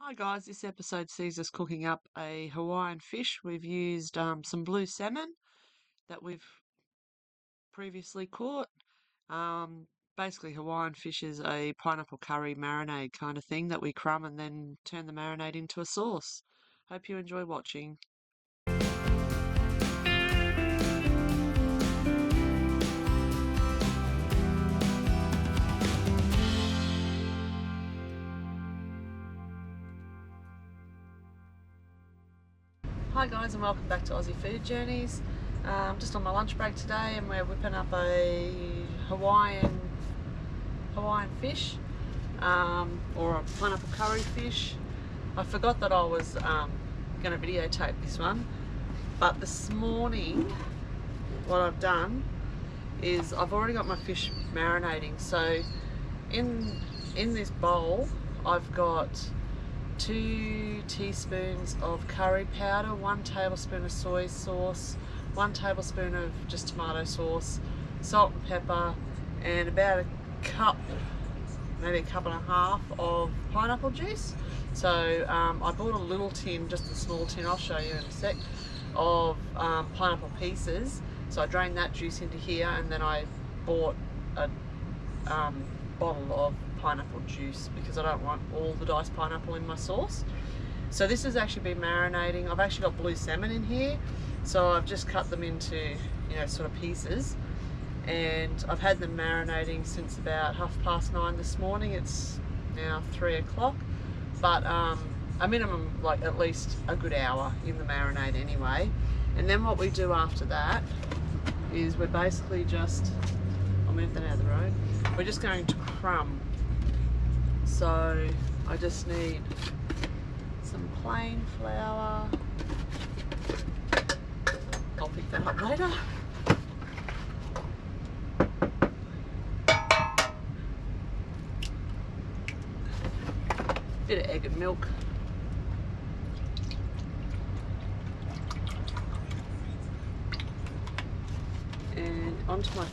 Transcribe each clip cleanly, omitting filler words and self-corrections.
Hi guys, this episode sees us cooking up a Hawaiian fish. We've used some blue salmon that we've previously caught. Um, Basically, Hawaiian fish is a pineapple curry marinade kind of thing that we crumb and then turn the marinade into a sauce. Hope you enjoy watching. Hi guys and welcome back to Aussie Food Journeys. Just on my lunch break today and we're whipping up a Hawaiian fish or a pineapple curry fish. I forgot that I was going to videotape this one, but this morning what I've done is I've already got my fish marinating. So in this bowl I've got 2 teaspoons of curry powder, 1 tablespoon of soy sauce, 1 tablespoon of just tomato sauce, salt and pepper, and about a cup, maybe a cup and a half of pineapple juice. So I bought a little tin, just a small tin, I'll show you in a sec, of pineapple pieces. So I drained that juice into here, and then I bought a bottle of pineapple juice because I don't want all the diced pineapple in my sauce. So this has actually been marinating. I've actually got blue salmon in here, so I've just cut them into, you know, sort of pieces, and I've had them marinating since about 9:30 this morning. It's now 3 o'clock, but a minimum, like at least a good hour in the marinade anyway. And then what we do after that is we're basically just, I'll move that out of the road, we're just going to crumb. So I just need some plain flour. I'll pick that up later. Bit of egg and milk. And onto my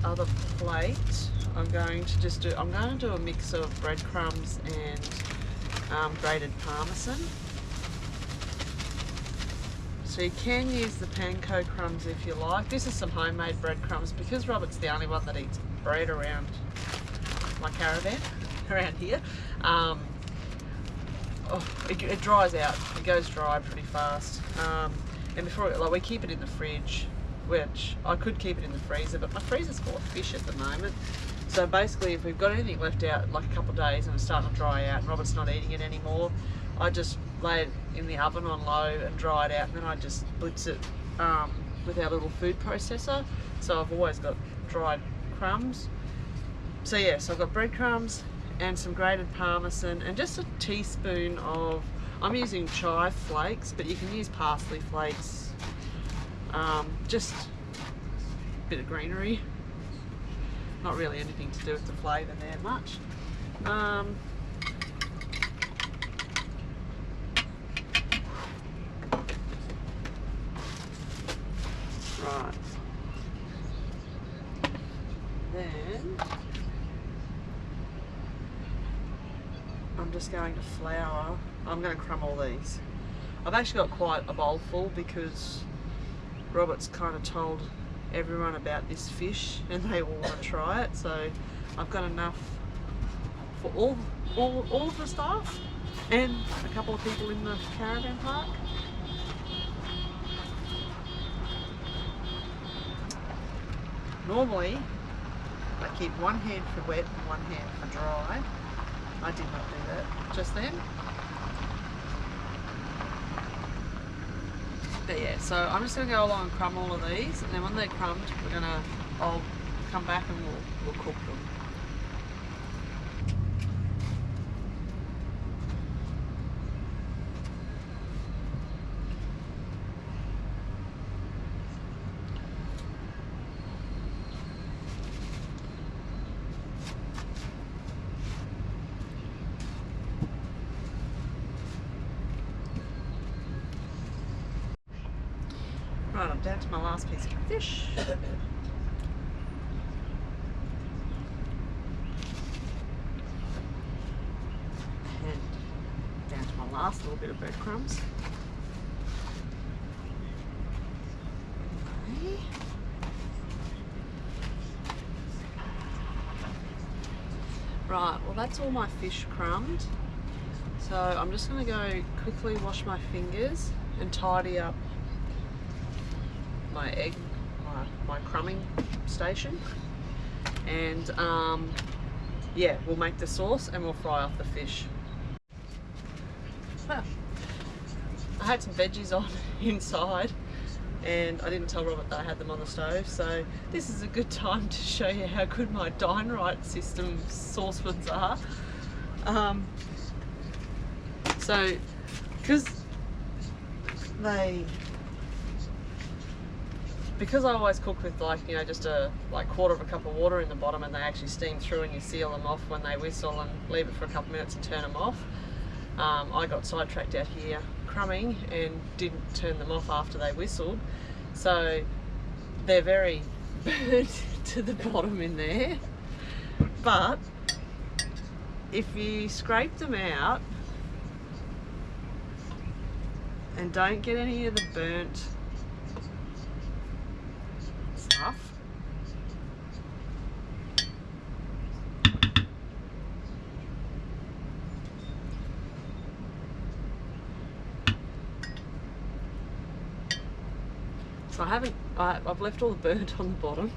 other plate, I'm going to do a mix of breadcrumbs and grated parmesan. So you can use the panko crumbs if you like. This is some homemade breadcrumbs because Robert's the only one that eats bread around my caravan, around here. It dries out. It goes dry pretty fast. And before, like, we keep it in the fridge, which I could keep it in the freezer, but my freezer's full of fish at the moment. So basically, if we've got anything left out like a couple of days and it's starting to dry out and Robert's not eating it anymore, I just lay it in the oven on low and dry it out, and then I just blitz it with our little food processor. So I've always got dried crumbs. So yeah, so I've got breadcrumbs and some grated parmesan and just a teaspoon of, I'm using chive flakes, but you can use parsley flakes. Just a bit of greenery. Not really anything to do with the flavour there much. Right. Then I'm just going to flour. I'm going to crumb all these. I've actually got quite a bowl full because Robert's kind of told everyone about this fish and they all want to try it, so I've got enough for all of the staff and a couple of people in the caravan park. Normally I keep one hand for wet and one hand for dry. I did not do that just then. But yeah, so I'm just going to go along and crumb all of these, and then when they're crumbed, I'll come back and we'll cook them. Right, I'm down to my last piece of fish. And last little bit of breadcrumbs. Okay. Right, well that's all my fish crumbed. So I'm just going to go quickly wash my fingers and tidy up my my crumbing station. And yeah, we'll make the sauce and we'll fry off the fish. Well, I had some veggies on inside and I didn't tell Robert that I had them on the stove, so this is a good time to show you how good my Dine-Right system saucepans are. So, because I always cook with just a quarter of a cup of water in the bottom, and they actually steam through and you seal them off when they whistle and leave it for a couple of minutes and turn them off. I got sidetracked out here crumbing and didn't turn them off after they whistled, so they're very burnt to the bottom in there. But if you scrape them out and don't get any of the burnt stuff, so I've left all the burnt on the bottom.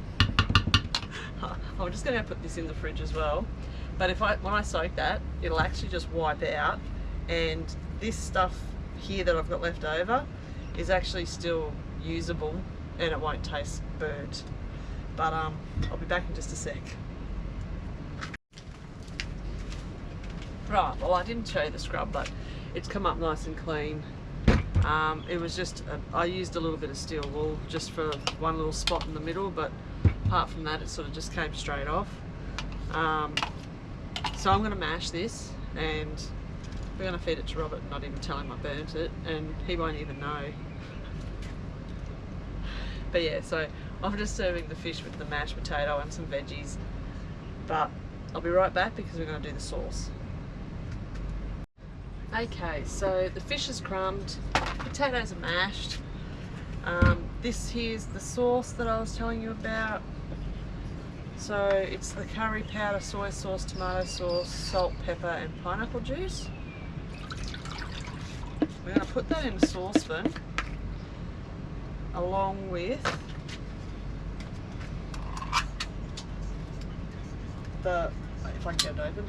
I'm just going to put this in the fridge as well, but when I soak that, it'll actually just wipe out, and this stuff here that I've got left over is actually still usable and it won't taste burnt. But I'll be back in just a sec. Right, well I didn't show you the scrub, but it's come up nice and clean. It was just I used a little bit of steel wool just for one little spot in the middle, but apart from that it sort of just came straight off. So I'm going to mash this and we're going to feed it to Robert and not even tell him I burnt it, and he won't even know. But yeah, so I'm just serving the fish with the mashed potato and some veggies, but I'll be right back because we're going to do the sauce. Okay, so the fish is crumbed, potatoes are mashed. This here's the sauce that I was telling you about. So it's the curry powder, soy sauce, tomato sauce, salt, pepper and pineapple juice. We're going to put that in a saucepan along with if I can get it open,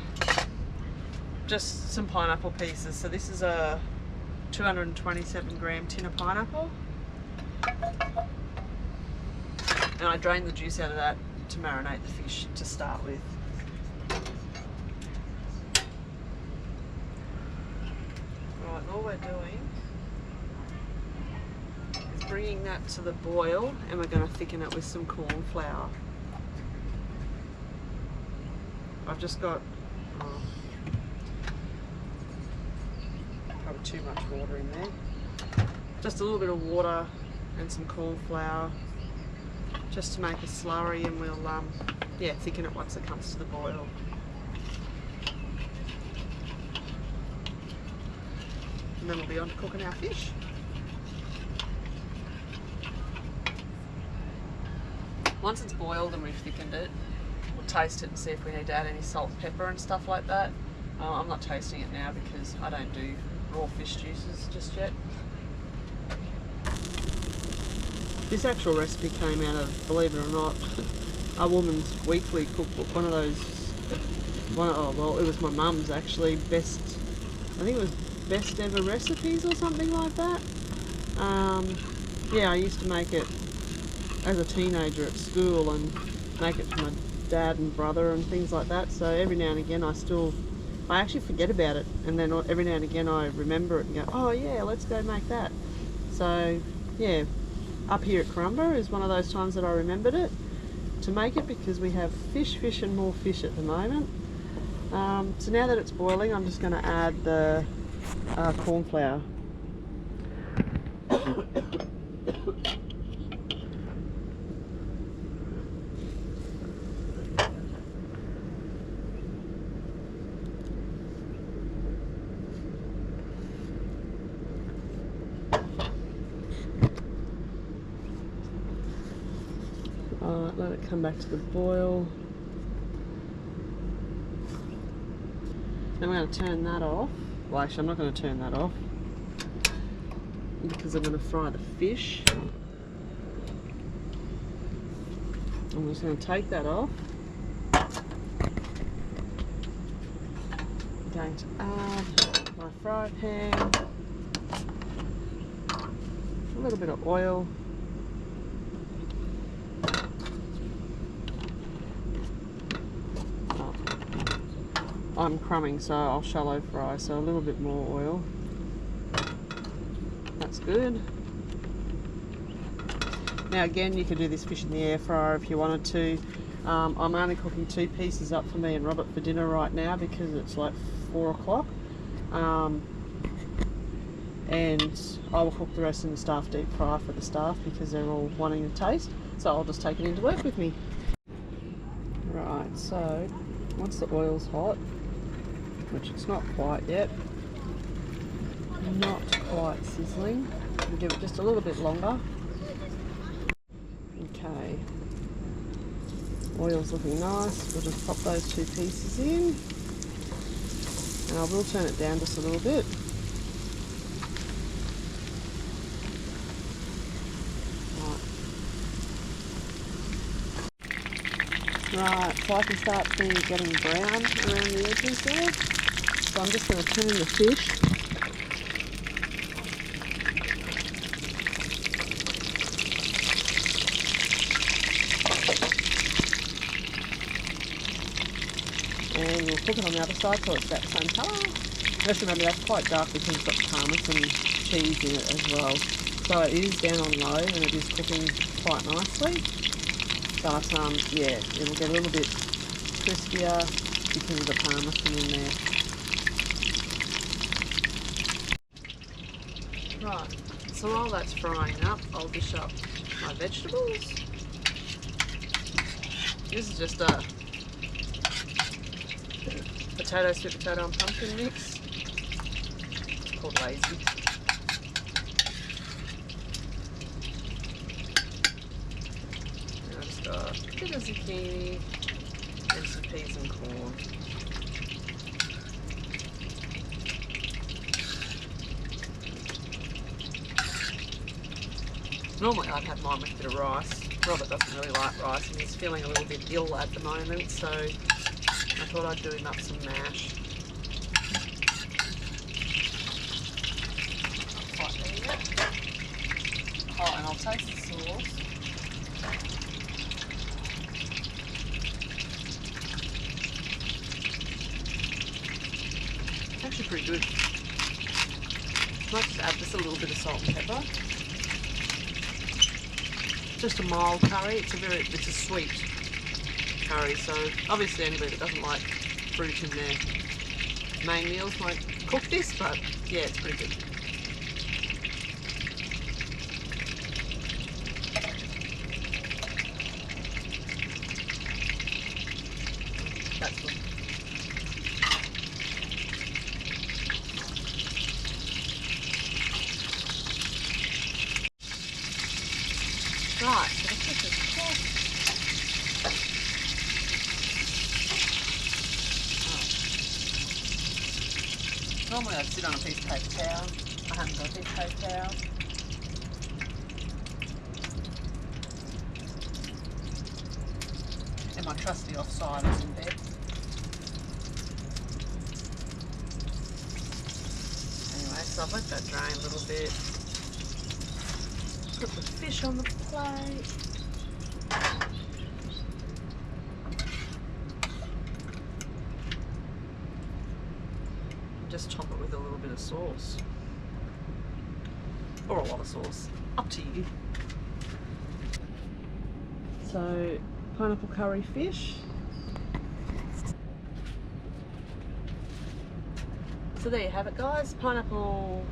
just some pineapple pieces. So this is a 227 gram tin of pineapple, and I drained the juice out of that to marinate the fish to start with. Right, all we're doing is bringing that to the boil, and we're going to thicken it with some corn flour. I've just got probably too much water in there. Just a little bit of water and some corn flour just to make a slurry, and we'll yeah, thicken it once it comes to the boil. And then we'll be on to cooking our fish. Once it's boiled and we've thickened it, we'll taste it and see if we need to add any salt, pepper and stuff like that. I'm not tasting it now because I don't do raw fish juices just yet. This actual recipe came out of, believe it or not, a woman's weekly cookbook. One of those, oh well, it was my mum's actually, I think it was best ever recipes or something like that. Yeah, I used to make it as a teenager at school and make it for my dad and brother and things like that. So every now and again I actually forget about it, and then every now and again I remember it and go, oh yeah, let's go make that. So yeah, up here at Corumba is one of those times that I remembered it to make it, because we have fish and more fish at the moment. So now that it's boiling, I'm just going to add the corn flour. Alright, let it come back to the boil. Then we're going to turn that off. Well, actually, I'm not going to turn that off because I'm going to fry the fish. I'm just going to take that off. I'm going to add my fry pan, a little bit of oil, I'm crumbing, so I'll shallow fry, so a little bit more oil. That's good. Now again, you could do this fish in the air fryer if you wanted to. I'm only cooking 2 pieces up for me and Robert for dinner right now because it's like 4 o'clock. And I will cook the rest in the staff deep fry for the staff because they're all wanting to taste. So I'll just take it into work with me. Right, so once the oil's hot, which it's not quite yet, not quite sizzling, we'll give it just a little bit longer. Okay, oil's looking nice. We'll just pop those 2 pieces in, and I will turn it down just a little bit. Right, so I can start seeing it getting brown around the edges there. So I'm just going to turn the fish. And we'll cook it on the other side so it's that same colour. Just remember that's quite dark because it's got parmesan cheese in it as well. So it is down on low and it is cooking quite nicely. But yeah, it'll get a little bit crispier because of the parmesan in there. Right, so while that's frying up, I'll dish up my vegetables. This is just a potato, sweet potato and pumpkin mix. It's called lazy. A bit of zucchini and some peas and corn. Normally I'd have mine with a bit of rice. Robert doesn't really like rice and he's feeling a little bit ill at the moment, so I thought I'd do him up some mash. Not quite there yet. Oh, and I'll taste the sauce. Actually pretty good. Might just add just a little bit of salt and pepper. Just a mild curry. It's a sweet curry, so obviously anybody that doesn't like fruit in their main meals might cook this, but yeah, it's pretty good. That's good. Right, so the fish is cooked. Oh. Normally I'd sit on a piece of paper towel. I haven't got a piece of paper towel. And my trusty offside is in bed. Anyway, so I've let that drain a little bit. Put the fish on the plate. Just top it with a little bit of sauce. Or a lot of sauce. Up to you. So, pineapple curry fish. So there you have it, guys. Pineapple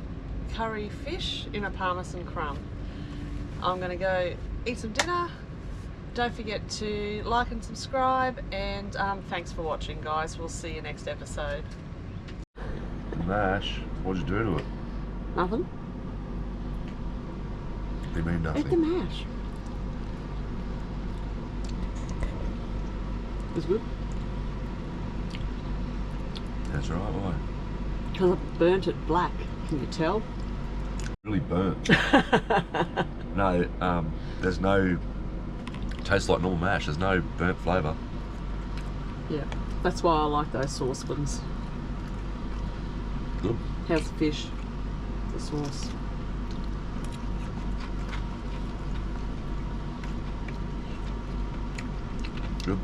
curry fish in a parmesan crumb. I'm going to go eat some dinner. Don't forget to like and subscribe, and thanks for watching, guys. We'll see you next episode. Mash, what'd you do to it? Nothing. They mean nothing. Eat the mash. It's good. That's right, why? Because I burnt it black. Can you tell? Really burnt. No, there's no... Tastes like normal mash. There's no burnt flavour. Yeah, that's why I like those saucepans. Good. How's the fish? The sauce. Good.